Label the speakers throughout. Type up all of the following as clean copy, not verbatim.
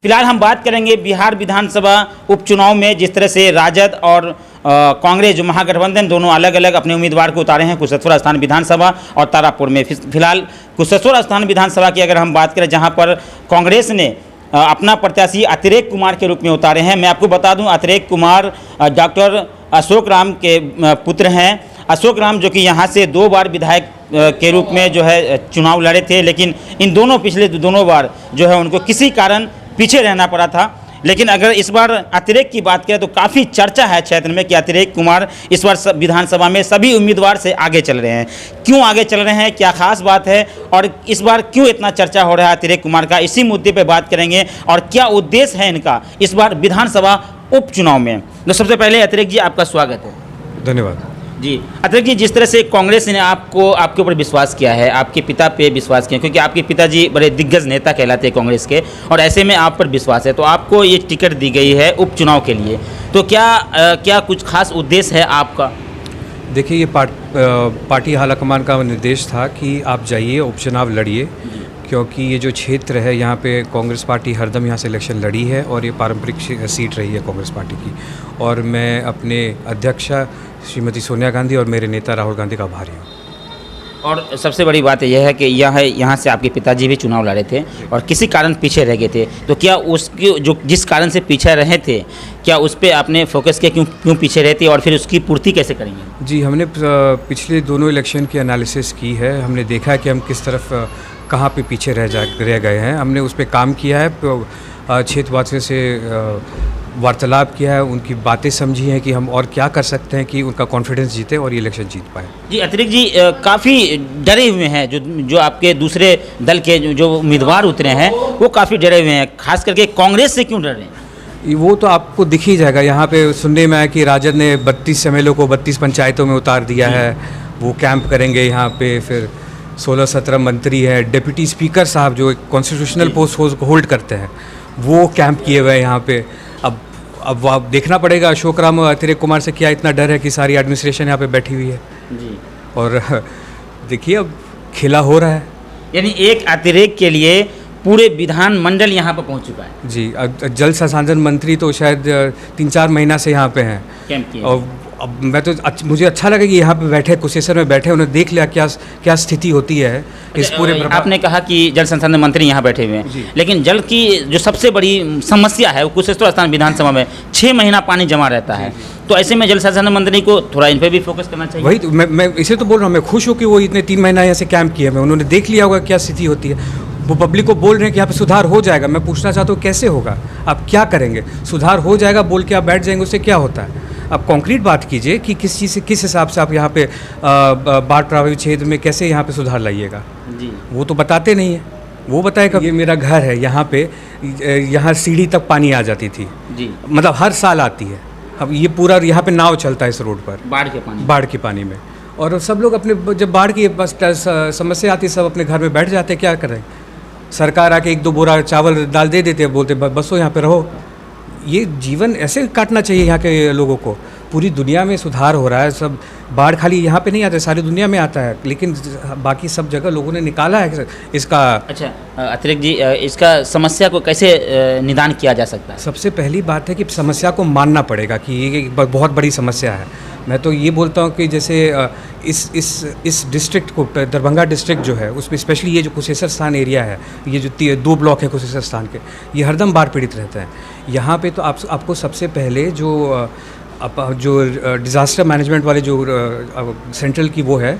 Speaker 1: फिलहाल हम बात करेंगे बिहार विधानसभा उपचुनाव में जिस तरह से राजद और कांग्रेस जो महागठबंधन दोनों अलग अलग अपने उम्मीदवार को उतारे हैं कुशेश्वर स्थान विधानसभा और तारापुर में। फिलहाल कुशेश्वर स्थान विधानसभा की अगर हम बात करें जहां पर कांग्रेस ने अपना प्रत्याशी अतिरेक कुमार के रूप में उतारे हैं। मैं आपको बता दूं अतिरेक कुमार डॉक्टर अशोक राम के पुत्र हैं। अशोक राम जो कि यहाँ से 2 बार विधायक के रूप में जो है चुनाव लड़े थे, लेकिन इन पिछले दोनों बार जो है उनको किसी कारण पीछे रहना पड़ा था। लेकिन अगर इस बार अतिरेक की बात करें तो काफ़ी चर्चा है क्षेत्र में कि अतिरेक कुमार इस बार विधानसभा में सभी उम्मीदवार से आगे चल रहे हैं। क्यों आगे चल रहे हैं, क्या खास बात है और इस बार क्यों इतना चर्चा हो रहा है अतिरेक कुमार का, इसी मुद्दे पे बात करेंगे और क्या उद्देश्य है इनका इस बार विधानसभा उपचुनाव में। तो सबसे पहले अतिरेक जी आपका स्वागत है।
Speaker 2: धन्यवाद
Speaker 1: जी। अतिरेक जी, जिस तरह से कांग्रेस ने आपके ऊपर विश्वास किया है, आपके पिता पे विश्वास किया, क्योंकि आपके पिताजी बड़े दिग्गज नेता कहलाते हैं कांग्रेस के, और ऐसे में आप पर विश्वास है तो आपको ये टिकट दी गई है उपचुनाव के लिए, तो क्या कुछ खास उद्देश्य है आपका?
Speaker 2: देखिए, ये पार्टी हाईकमान का निर्देश था कि आप जाइए उपचुनाव लड़िए, क्योंकि ये जो क्षेत्र है यहाँ पे कांग्रेस पार्टी हरदम यहाँ से इलेक्शन लड़ी है और ये पारंपरिक सीट रही है कांग्रेस पार्टी की। और मैं अपने अध्यक्षा श्रीमती सोनिया गांधी और मेरे नेता राहुल गांधी का आभारी हूँ।
Speaker 1: और सबसे बड़ी बात यह है कि यहाँ से आपके पिताजी भी चुनाव लड़े थे और किसी कारण पीछे रह गए थे, तो क्या उसकी जिस कारण से पीछे रहे थे क्या उस पर आपने फोकस किया, क्यों पीछे रहे थे और फिर उसकी पूर्ति कैसे करेंगे?
Speaker 2: जी, हमने पिछले दोनों इलेक्शन की एनालिसिस की है। हमने देखा है कि हम किस तरफ कहाँ पे पीछे रह गए हैं। हमने उस पर काम किया है, क्षेत्रवासियों से वार्तालाप किया है, उनकी बातें समझी हैं कि हम और क्या कर सकते हैं कि उनका कॉन्फिडेंस जीते और ये इलेक्शन जीत पाए। जी,
Speaker 1: अतिरिक्त जी काफ़ी डरे हुए हैं जो आपके दूसरे दल के जो उम्मीदवार उतरे हैं वो काफ़ी डरे हुए हैं, खास करके कांग्रेस से क्यों डर रहे हैं?
Speaker 2: वो तो आपको दिख ही जाएगा। यहाँ पे सुनने में आया कि राजद ने 32 एमएलए को 32 पंचायतों में उतार दिया है, वो कैंप करेंगे यहाँ पे। फिर 16-17 मंत्री हैं, डिप्टी स्पीकर साहब जो कॉन्स्टिट्यूशनल पोस्ट होल्ड करते हैं वो कैंप किए हुए हैं यहाँ पे। अब आप देखना पड़ेगा अशोक राम और अतिरेक कुमार से क्या इतना डर है कि सारी एडमिनिस्ट्रेशन यहाँ पे बैठी हुई है
Speaker 1: जी।
Speaker 2: और देखिए अब खेला हो रहा है, यानी
Speaker 1: एक अतिरेक के लिए पूरे विधानमंडल यहाँ पर पहुँच चुका है।
Speaker 2: जी, जल संसाधन मंत्री तो शायद 3-4 महीना से यहाँ पे हैं
Speaker 1: कैंप किए।
Speaker 2: और अब मैं तो मुझे अच्छा लगा कि यहाँ पे बैठे कुशेश्वर में बैठे, उन्होंने देख लिया क्या स्थिति होती है इस पूरे।
Speaker 1: आपने कहा कि जल संसाधन मंत्री यहाँ बैठे हुए हैं, लेकिन जल की जो सबसे बड़ी समस्या है वो कुशेश्वर स्थान विधानसभा में 6 महीना पानी जमा रहता है, तो ऐसे में जल संसाधन मंत्री को थोड़ा इन पर भी फोकस करना चाहिए।
Speaker 2: वही तो मैं इसे तो बोल रहा हूँ, मैं खुश हूँ कि वो इतने 3 महीना यहाँ से कैंप किए हैं। उन्होंने देख लिया होगा क्या स्थिति होती है, वो पब्लिक को बोल रहे हैं कि यहाँ पे सुधार हो जाएगा। मैं पूछना चाहता हूँ कैसे होगा, आप क्या करेंगे? सुधार हो जाएगा बोल के आप बैठ जाएंगे, उससे क्या होता है? आप कॉन्क्रीट बात कीजिए कि किस चीज़ से किस हिसाब से आप यहाँ पे बाढ़ प्रभावित क्षेत्र में कैसे यहाँ पे सुधार लाइएगा जी। वो तो बताते नहीं है। वो बताएगा ये मेरा घर है, यहाँ पे यहाँ सीढ़ी तक पानी आ जाती थी जी, मतलब हर साल आती है। अब ये पूरा यहाँ पे नाव चलता है इस रोड पर बाढ़ के पानी में, और सब लोग अपने जब बाढ़ की बस समस्या आती है सब अपने घर में बैठ जाते हैं। क्या करें? सरकार आके 1-2 बोरा चावल दाल दे देते हैं, बोलते बसो यहाँ पे रहो। ये जीवन ऐसे काटना चाहिए यहाँ के लोगों को? पूरी दुनिया में सुधार हो रहा है, सब बाढ़ खाली यहाँ पे नहीं आता है, सारी दुनिया में आता है, लेकिन बाकी सब जगह लोगों ने निकाला है इसका।
Speaker 1: अच्छा अतिरिक्त जी, इसका समस्या को कैसे निदान किया जा सकता है?
Speaker 2: सबसे पहली बात है कि समस्या को मानना पड़ेगा कि ये एक बहुत बड़ी समस्या है। मैं तो ये बोलता हूँ कि जैसे इस डिस्ट्रिक्ट को, दरभंगा डिस्ट्रिक्ट जो है उसमें स्पेशली ये जो कुशेश्वर स्थान एरिया है, ये जो 2 ब्लॉक है कुशेश्वर स्थान के, ये हरदम बाढ़ पीड़ित रहते हैं। यहाँ पे तो आपको सबसे पहले जो डिज़ास्टर मैनेजमेंट वाले जो सेंट्रल की वो है,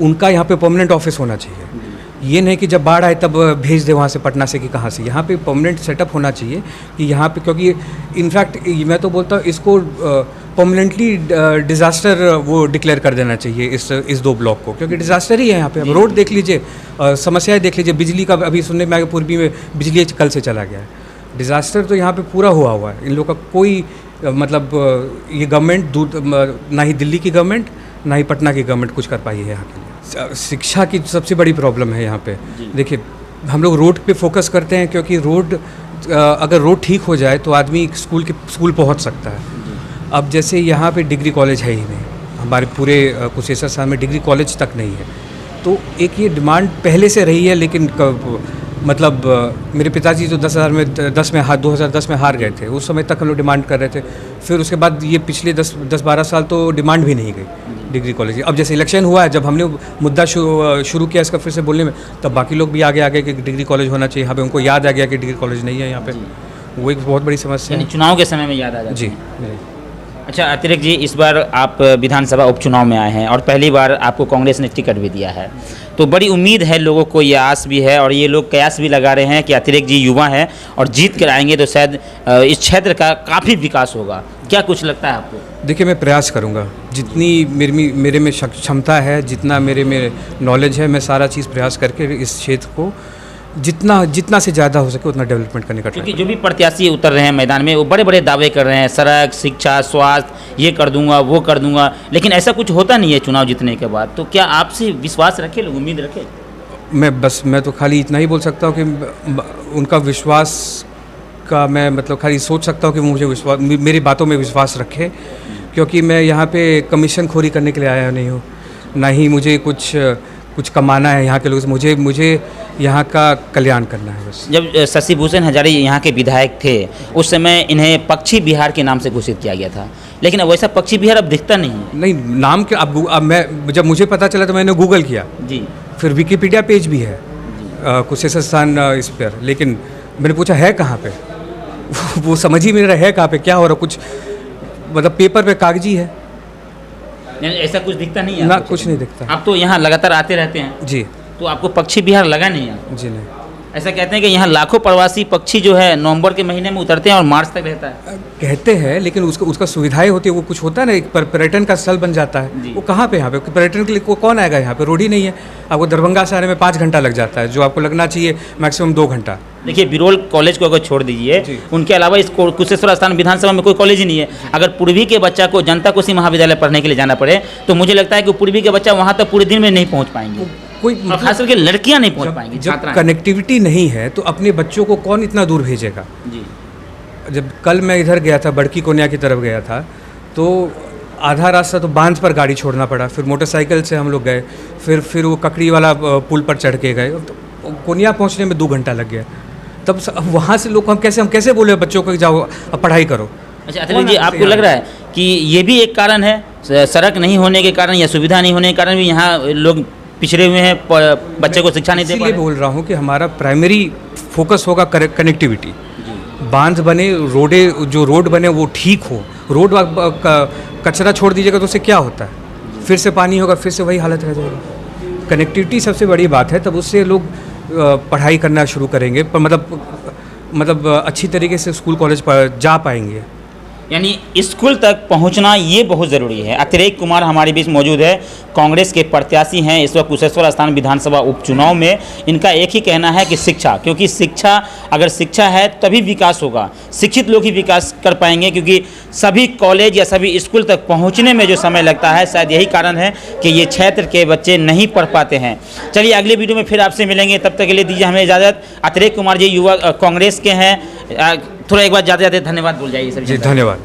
Speaker 2: उनका यहाँ पे परमानेंट ऑफिस होना चाहिए। ये नहीं कि जब बाढ़ आए तब भेज दे वहाँ से पटना से कि कहाँ से। यहाँ पे परमानेंट सेटअप होना चाहिए कि यहाँ पे, क्योंकि इनफैक्ट मैं तो बोलता हूँ इसको परमानेंटली डिज़ास्टर वो डिक्लेयर कर देना चाहिए इस 2 ब्लॉक को, क्योंकि डिज़ास्टर ही है यहाँ पे। अब रोड देख लीजिए, समस्याएं देख लीजिए, बिजली का अभी सुनने में आया पूर्वी में बिजली कल से चला गया है। डिज़ास्टर तो यहाँ पे पूरा हुआ है। इन लोगों का कोई मतलब ये गवर्नमेंट ना ही दिल्ली की गवर्नमेंट ना ही पटना की गवर्नमेंट कुछ कर पाई है यहाँ के लिए। शिक्षा की सबसे बड़ी प्रॉब्लम है यहाँ पे। देखिए, हम लोग रोड पे फोकस करते हैं क्योंकि अगर रोड ठीक हो जाए तो आदमी स्कूल पहुँच सकता है। अब जैसे यहाँ पे डिग्री कॉलेज है ही नहीं, हमारे पूरे कुशेश्वर स्थान में डिग्री कॉलेज तक नहीं है, तो एक ये डिमांड पहले से रही है, लेकिन मतलब मेरे पिताजी जो 2010 में हार गए थे, उस समय तक हम लोग डिमांड कर रहे थे। फिर उसके बाद ये पिछले 10-12 साल तो डिमांड भी नहीं गई डिग्री कॉलेज की। अब जैसे इलेक्शन हुआ है, जब हमने मुद्दा शुरू किया इसका फिर से बोलने में, तब बाकी लोग भी आगे आगे कि डिग्री कॉलेज होना चाहिए। यहाँ पे उनको याद आ गया कि डिग्री कॉलेज नहीं है यहाँ पे, वो एक बहुत बड़ी समस्या है।
Speaker 1: चुनाव के समय में याद आ जाता
Speaker 2: जी।
Speaker 1: है। अच्छा अतिरिक्त जी, इस बार आप विधानसभा उपचुनाव में आए हैं और पहली बार आपको कांग्रेस ने टिकट भी दिया है, तो बड़ी उम्मीद है लोगों को, ये आस भी है और ये लोग कयास भी लगा रहे हैं कि अतिरिक्त जी युवा हैं और जीत कर आएंगे तो शायद इस क्षेत्र का काफ़ी विकास होगा। क्या कुछ लगता है आपको?
Speaker 2: देखिए, मैं प्रयास करूँगा, जितनी मेरे में क्षमता है, जितना मेरे में नॉलेज है, मैं सारा चीज़ प्रयास करके इस क्षेत्र को जितना से ज़्यादा हो सके उतना डेवलपमेंट करने का ट्राई।
Speaker 1: क्योंकि जो भी प्रत्याशी उतर रहे हैं मैदान में वो बड़े बड़े दावे कर रहे हैं, सड़क, शिक्षा, स्वास्थ्य, ये कर दूंगा, वो कर दूंगा, लेकिन ऐसा कुछ होता नहीं है चुनाव जीतने के बाद। तो क्या आपसे विश्वास रखे लोग, उम्मीद रखे?
Speaker 2: मैं तो खाली इतना ही बोल सकता हूँ कि उनका विश्वास का मैं मतलब खाली सोच सकता हूँ कि मुझे विश्वास, मेरी बातों में विश्वास रखे, क्योंकि मैं यहाँ पे कमीशन खोरी करने के लिए आया नहीं हूँ, ना ही मुझे कुछ कमाना है यहाँ के लोगों से। मुझे यहाँ का कल्याण करना है बस।
Speaker 1: जब शशि भूषण हजारी यहाँ के विधायक थे उस समय इन्हें पक्षी बिहार के नाम से घोषित किया गया था, लेकिन अब वैसा पक्षी बिहार अब दिखता नहीं है।
Speaker 2: नहीं, नाम के अब मैं जब मुझे पता चला तो मैंने गूगल किया
Speaker 1: जी,
Speaker 2: फिर विकिपीडिया पेज भी है कुशेश्वर स्थान इस पर, लेकिन मैंने पूछा है कहाँ पे वो समझ ही नहीं रहा है कहाँ पे, क्या हो रहा, कुछ मतलब पेपर पे कागजी है,
Speaker 1: ऐसा कुछ दिखता नहीं है
Speaker 2: ना, कुछ नहीं दिखता।
Speaker 1: आप तो यहाँ लगातार आते रहते हैं
Speaker 2: जी,
Speaker 1: तो आपको पक्षी बिहार लगा नहीं है?
Speaker 2: जी नहीं।
Speaker 1: ऐसा कहते हैं कि यहाँ लाखों प्रवासी पक्षी जो है नवंबर के महीने में उतरते हैं और मार्च तक रहता है।
Speaker 2: कहते हैं, लेकिन उसका सुविधाएं होती है, वो कुछ होता है ना, एक पर्यटन का स्थल बन जाता है, वो कहाँ पे यहाँ पे पर्यटन के लिए कौन आएगा यहाँ पे? रोड ही नहीं है। आपको दरभंगा से आने में 5 घंटा लग जाता है, जो आपको लगना चाहिए मैक्सिमम 2 घंटा।
Speaker 1: देखिए, बिरोल कॉलेज को अगर छोड़ दीजिए, उनके अलावा इस कुशेश्वर स्थान विधानसभा में कोई कॉलेज ही नहीं है। अगर पूर्वी के बच्चा को जनता कोसी महाविद्यालय पढ़ने के लिए जाना पड़े तो मुझे लगता है कि पूर्वी के बच्चा वहाँ तक पूरे दिन में नहीं पहुँच पाएंगे,
Speaker 2: कोई
Speaker 1: और खास करके लड़कियां नहीं पहुंच पाएंगी।
Speaker 2: जब कनेक्टिविटी नहीं है तो अपने बच्चों को कौन इतना दूर भेजेगा?
Speaker 1: जी।
Speaker 2: जब कल मैं इधर गया था, बड़की कोनिया की तरफ गया था, तो आधा रास्ता तो बांध पर गाड़ी छोड़ना पड़ा, फिर मोटरसाइकिल से हम लोग गए, फिर वो ककड़ी वाला पुल पर चढ़ के गए, तो कोनिया पहुंचने में 2 घंटा लग गया। तब वहाँ से लोग हम कैसे बोले बच्चों को जाओ अब पढ़ाई करो?
Speaker 1: अच्छा अतिरिक्त जी, आपको लग रहा है कि ये भी एक कारण है, सड़क नहीं होने के कारण या सुविधा नहीं होने के कारण भी यहाँ लोग पिछड़े हुए हैं, बच्चे को शिक्षा नहीं दे पा रहे?
Speaker 2: बोल रहा हूँ कि हमारा प्राइमरी फोकस होगा कनेक्टिविटी, बांध बने, जो रोड बने वो ठीक हो। रोड कचरा छोड़ दीजिएगा तो उससे क्या होता है? फिर से पानी होगा, फिर से वही हालत रह जाएगी। कनेक्टिविटी सबसे बड़ी बात है, तब उससे लोग पढ़ाई करना शुरू करेंगे, पर मतलब अच्छी तरीके से स्कूल कॉलेज पर जा पाएंगे।
Speaker 1: यानी स्कूल तक पहुंचना ये बहुत ज़रूरी है। अतिरिक्त कुमार हमारे बीच मौजूद है, कांग्रेस के प्रत्याशी हैं इस वक्त कुशेश्वर स्थान विधानसभा उपचुनाव में। इनका एक ही कहना है कि शिक्षा, क्योंकि अगर शिक्षा है तभी विकास होगा, शिक्षित लोग ही विकास कर पाएंगे, क्योंकि सभी कॉलेज या सभी स्कूल तक पहुँचने में जो समय लगता है शायद यही कारण है कि ये क्षेत्र के बच्चे नहीं पढ़ पाते हैं। चलिए अगले वीडियो में फिर आपसे मिलेंगे, तब तक के लिए दीजिए हमें इजाज़त। अतिरिक्त कुमार जी युवा कांग्रेस के हैं, थोड़ा एक बार जाते जाते धन्यवाद बोल जाइए सर।
Speaker 2: जी धन्यवाद।